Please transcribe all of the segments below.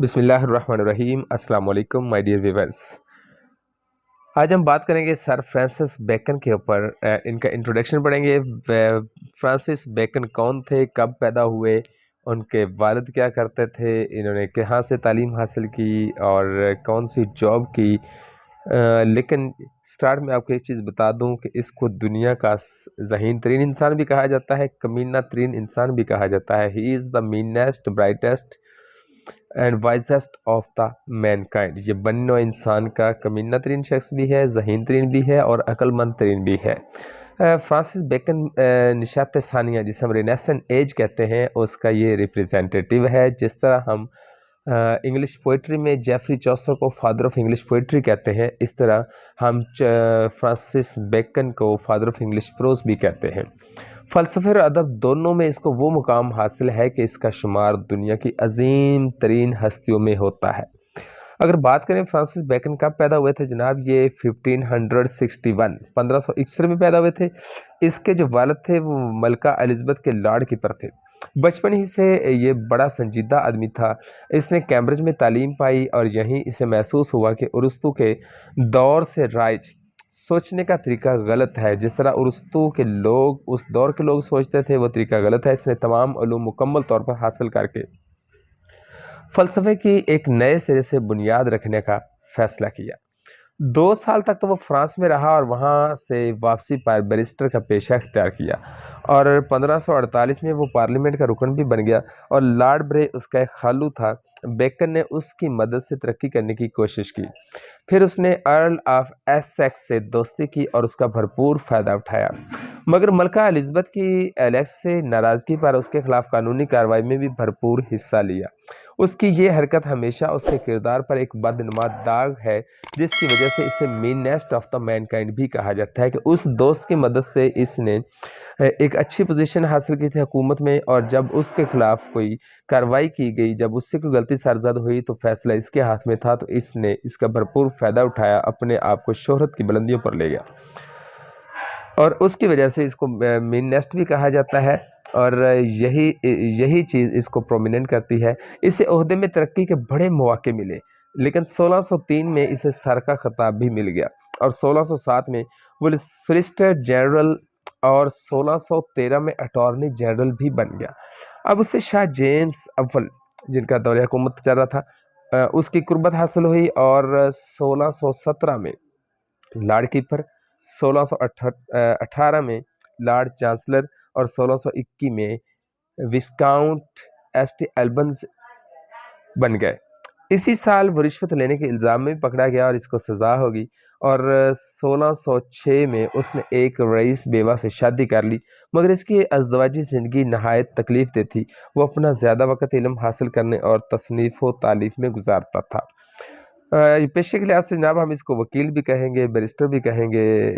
बिस्मिल्लाहिर्रहमानिर्रहीम। अस्सलाम वालेकुम माय डियर व्यूअर्स। आज हम बात करेंगे सर फ्रांसिस बेकन के ऊपर। इनका इंट्रोडक्शन पढ़ेंगे। फ्रांसिस बेकन कौन थे, कब पैदा हुए, उनके वालिद क्या करते थे, इन्होंने कहाँ से तालीम हासिल की और कौन सी जॉब की। लेकिन स्टार्ट में आपको एक चीज़ बता दूं कि इसको दुनिया का ज़हीन तरीन इंसान भी कहा जाता है, कमीना तरीन इंसान भी कहा जाता है। He is the meanest brightest and wisest of the Mankind. ये बन्नो इंसान का कमीना तरीन शख्स भी है, जहीन तरीन भी है और अक्लमंद तरीन भी है। फ्रांसिस बेकन निशात सानिया, जिसे हम रेनेसेंस एज कहते हैं, उसका ये रिप्रेजेंटेटिव है। जिस तरह हम इंग्लिश पोइट्री में जेफरी चौसर को फादर ऑफ इंग्लिश पोइट्री कहते हैं, इस तरह हम फ्रांसिस बेकन को फादर ऑफ इंग्लिश प्रोज भी कहते हैं। फ़लसफ़े और अदब दोनों में इसको वो मुकाम हासिल है कि इसका शुमार दुनिया की अजीम तरीन हस्तियों में होता है। अगर बात करें फ्रांसिस बेकन कब पैदा हुए थे जनाब, ये 1561 में पैदा हुए थे। इसके जो वालिद थे वो मलका एलिज़ाबेथ के लॉर्ड कीपर थे। बचपन ही से ये बड़ा संजीदा आदमी था। इसने कैम्ब्रिज में तालीम पाई और यहीं इसे महसूस हुआ कि अरस्तू के दौर से राइज सोचने का तरीका गलत है। जिस तरह अरस्तू के लोग, उस दौर के लोग सोचते थे, वो तरीका गलत है। इसने तमाम उलूम मुकम्मल तौर पर हासिल करके फ़लसफ़े की एक नए सिरे से बुनियाद रखने का फ़ैसला किया। 2 साल तक तो वो फ्रांस में रहा और वहाँ से वापसी पर बैरिस्टर का पेशा इख्तियार किया और 1548 में वो पार्लियामेंट का रुकन भी बन गया और लॉर्ड ब्रे उसका एक खालू था। बेकन ने उसकी मदद से तरक्की करने की कोशिश की। फिर उसने अर्ल ऑफ एसेक्स से दोस्ती की और उसका भरपूर फ़ायदा उठाया, मगर मलका एलिज़ाबेथ की एलेक्स से नाराज़गी पर उसके खिलाफ कानूनी कार्रवाई में भी भरपूर हिस्सा लिया। उसकी ये हरकत हमेशा उसके किरदार पर एक बदनुमा दाग है, जिसकी वजह से इसे मीनेस्ट ऑफ द मैनकाइंड भी कहा जाता है कि उस दोस्त की मदद से इसने एक अच्छी पोजीशन हासिल की थी हुकूमत में, और जब उसके खिलाफ कोई कार्रवाई की गई, जब उससे कोई गलती सरजद हुई तो फैसला इसके हाथ में था, तो इसने इसका भरपूर फ़ायदा उठाया, अपने आप को शोहरत की बुलंदियों पर ले गया और उसकी वजह से इसको मीनेस्ट भी कहा जाता है। और यही चीज़ इसको प्रोमिनेंट करती है। इसे ओहदे में तरक्की के बड़े मौके मिले, लेकिन 1603 में इसे सर का खिताब भी मिल गया और 1607 में वो सोलिसिटर जनरल और 1613 में अटॉर्नी जनरल भी बन गया। अब उससे शाह जेम्स अव्वल, जिनका दौर हुकूमत चल रहा था, उसकी कुर्बत हासिल हुई और 1617 में लॉर्ड कीपर, 1618 में लॉर्ड चांसलर और 1621 में विस्काउंट एस्ट एल्बन्स बन गए। इसी साल वो रिश्वत लेने के इल्ज़ाम में भी पकड़ा गया और इसको सज़ा होगी और 1606 में उसने एक रईस बेवा से शादी कर ली, मगर इसकी अज़दवाजी ज़िंदगी नहायत तकलीफ़ दे थी। वो अपना ज़्यादा वक़्त इल्म हासिल करने और तसनीफ़ व तालीफ़ में गुजारता था। पेशे के लिहाज से जनाब हम इसको वकील भी कहेंगे, बैरिस्टर भी कहेंगे,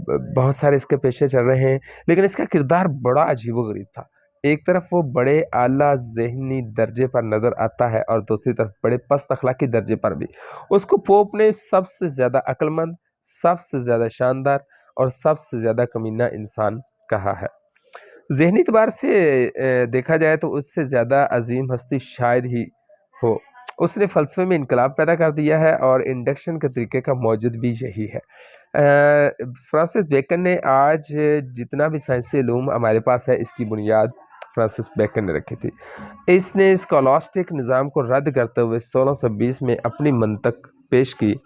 बहुत सारे इसके पेशे चल रहे हैं, लेकिन इसका किरदार बड़ा अजीबोगरीब था। एक तरफ वो बड़े आला ज़हनी दर्जे पर नज़र आता है और दूसरी तरफ बड़े पस्त अखलाकी दर्जे पर भी। उसको पोप ने सबसे ज़्यादा अक्लमंद, सबसे ज़्यादा शानदार और सबसे ज़्यादा कमीना इंसान कहा है। ज़हनी एतबार से देखा जाए तो उससे ज़्यादा अजीम हस्ती शायद ही हो। उसने फ़लसफ़े में इनकलाब पैदा कर दिया है और इंडक्शन के तरीके का मौजूद भी यही है। फ्रांसिस बेकन ने आज जितना भी साइंसी इल्म हमारे पास है, इसकी बुनियाद फ्रांसिस बेकन ने रखी थी। इसने स्कॉलास्टिक निज़ाम को रद्द करते हुए 1620 में अपनी मंतक पेश की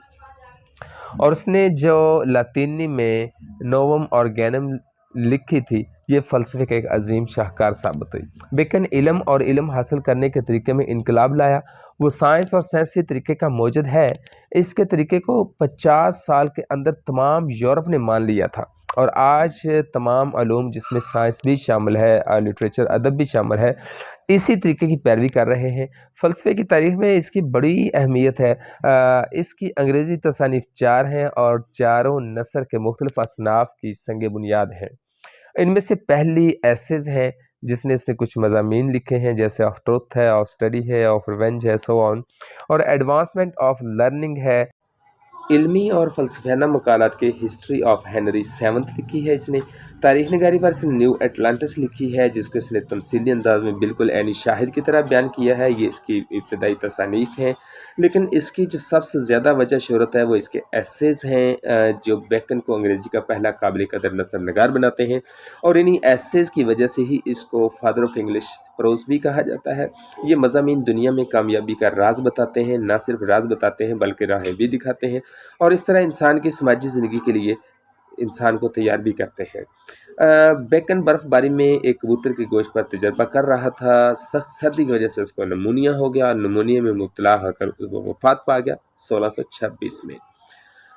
और उसने जो लातीनी में नोवम ऑर्गेनम लिखी थी, ये फ़लसफ़े का एक अजीम शाहकार साबित हुई। बेकन इल्म और इल्म हासिल करने के तरीके में इनकलाब लाया। वो साइंस और साइंसी तरीके का मौजूद है। इसके तरीके को 50 साल के अंदर तमाम यूरोप ने मान लिया था और आज तमाम उलूम, जिसमें साइंस भी शामिल है, लिटरेचर अदब भी शामिल है, इसी तरीके की पैरवी कर रहे हैं। फ़लसफ़े की तारीख़ में इसकी बड़ी अहमियत है। इसकी अंग्रेज़ी तसानीफ़ 4 हैं और चारों नस्र के मुख्तलिफ़ असनाफ़ की संग बुनियाद हैं। इनमें से पहली एसेज है, जिसने इसने कुछ मज़ामीन लिखे हैं, जैसे ऑफ ट्रुथ है, ऑफ स्टडी है, ऑफ रिवेंज है, सो ऑन, और एडवांसमेंट ऑफ लर्निंग है। علمی اور فلسفیانہ مقالات کے ہسٹری آف ہنری سیونتھ لکھی ہے اس نے۔ تاریخ نگاری پر اس نے نیو اٹلانٹس لکھی ہے جس کو اس نے تمثیلی انداز میں بالکل عینی شاہد کی طرح بیان کیا ہے۔ یہ اس کی ابتدائی تصانیف ہیں، لیکن اس کی جو سب سے زیادہ وجہ شہرت ہے وہ اس کے ایسیز ہیں جو بیکن کو انگریزی کا پہلا قابل قدر نثر نگار بناتے ہیں، اور انہی ایسیز کی وجہ سے ہی اس کو فادر آف انگلش پروز بھی کہا جاتا ہے۔ یہ مضامین دنیا میں کامیابی کا راز بتاتے ہیں، نہ صرف راز بتاتے ہیں بلکہ راہیں بھی دکھاتے ہیں، اور اس طرح انسان کی سماجی زندگی کے لیے انسان کو تیار بھی کرتے ہیں۔ بیکن برف باری میں ایک کبوتر کے گوشت پر تجربہ کر رہا تھا، سخت سردی کی وجہ سے اس کو نمونیا ہو گیا اور نمونیا میں مبتلا ہو کر وہ وفات پا گیا 1626 میں۔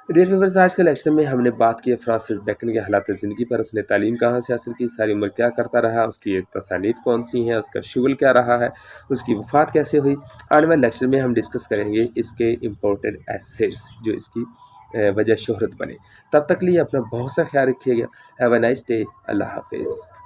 ڈیئر ویورز، آج کے لیکچر میں ہم نے بات کی فرانسس بیکن کے حالات زندگی پر۔ اس نے تعلیم کہاں سے حاصل کی، ساری عمر کیا کرتا رہا، اس کی تصانیف کون سی ہیں، اس کا شغل کیا رہا ہے، اس کی وفات کیسے ہوئی۔ آنے والے لیکچر میں ہم ڈسکس کریں گے اس کے امپورٹنٹ ایسیز جو اس کی وجہ شہرت بنے۔ تب تک لیے اپنا بہت سا خیال رکھیے گا۔ Have a nice day. اللہ حافظ۔